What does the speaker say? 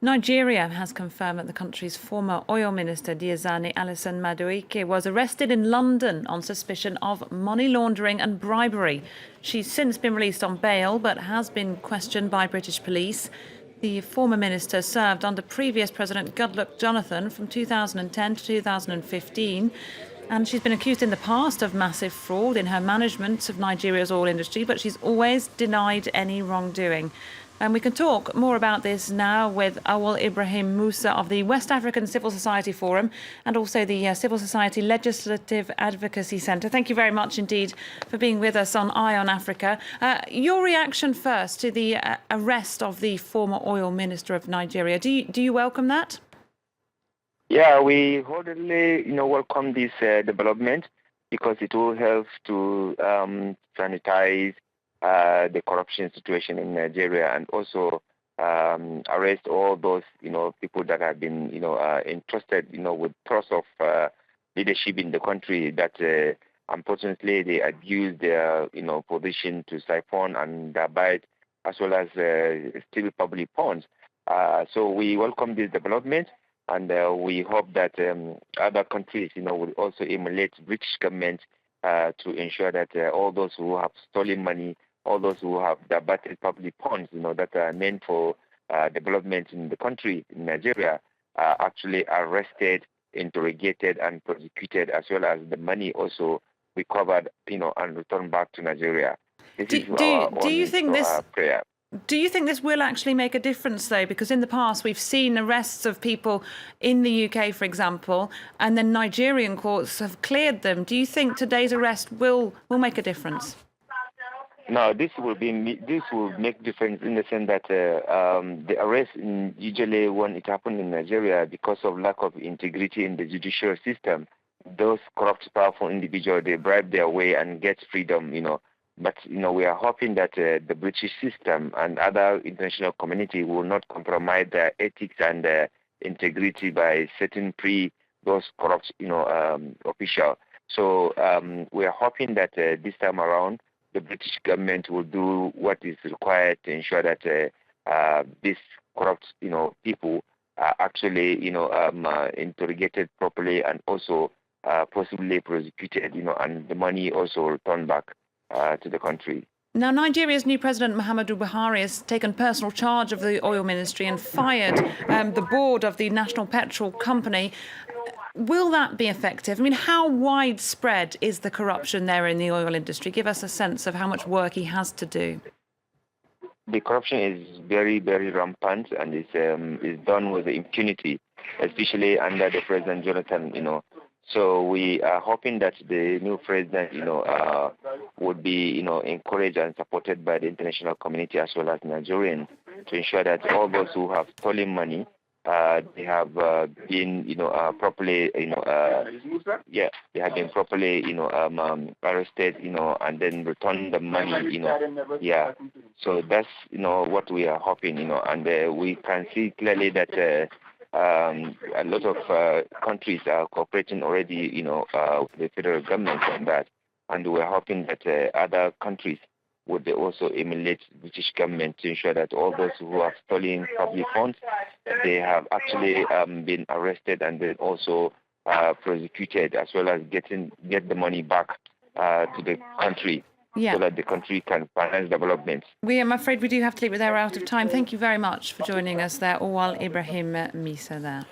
Nigeria has confirmed that the country's former oil minister, Diezani Alison-Madueke, was arrested in London on suspicion of money laundering and bribery. She's since been released on bail, but has been questioned by British police. The former minister served under previous President Goodluck Jonathan from 2010 to 2015. And she's been accused in the past of massive fraud in her management of Nigeria's oil industry, but she's always denied any wrongdoing. And we can talk more about this now with Awal Ibrahim Musa of the West African Civil Society Forum and also the Civil Society Legislative Advocacy Centre. Thank you very much indeed for being with us on Eye on Africa. Your reaction first to the arrest of the former oil minister of Nigeria. Do you welcome that? Yeah, we wholeheartedly, welcome this development because it will help to sanitize the corruption situation in Nigeria and also arrest all those, people that have been, entrusted, with trust of leadership in the country that unfortunately they abuse their, position to siphon and abide as well as steal public funds. So we welcome this development. And we hope that other countries, will also emulate British government to ensure that all those who have stolen money, all those who have diverted public funds, that are meant for development in the country, in Nigeria, are actually arrested, interrogated, and prosecuted, as well as the money also recovered, and returned back to Nigeria. Do you think this prayer? Do you think this will actually make a difference, though? Because in the past, we've seen arrests of people in the UK, for example, and then Nigerian courts have cleared them. Do you think today's arrest will make a difference? No, this will make difference in the sense that the arrest usually when it happened in Nigeria because of lack of integrity in the judicial system, those corrupt, powerful individuals, they bribe their way and get freedom, But, we are hoping that the British system and other international community will not compromise their ethics and integrity by setting free those corrupt, officials. So we are hoping that this time around, the British government will do what is required to ensure that these corrupt, people are actually, interrogated properly and also possibly prosecuted, and the money also returned back to the country. Now, Nigeria's new president, Muhammadu Buhari, has taken personal charge of the oil ministry and fired the board of the National Petrol Company. Will that be effective? I mean, how widespread is the corruption there in the oil industry? Give us a sense of how much work he has to do. The corruption is very, very rampant and is done with impunity, especially under the President Jonathan, So we are hoping that the new president, would be, encouraged and supported by the international community as well as Nigerians to ensure that all those who have stolen money, they have been, properly, they have been properly, arrested, and then return the money, Yeah. So that's, what we are hoping, and we can see clearly that a lot of countries are cooperating already, with the federal government on that. And we're hoping that other countries would also emulate British government to ensure that all those who have stolen public funds, they have actually been arrested and then also prosecuted, as well as get the money back to the country. Yeah. So that the country can finance development. I'm afraid we do have to leave it there. We're out of time. Thank you very much for joining us there. Awal Ibrahim Musa there.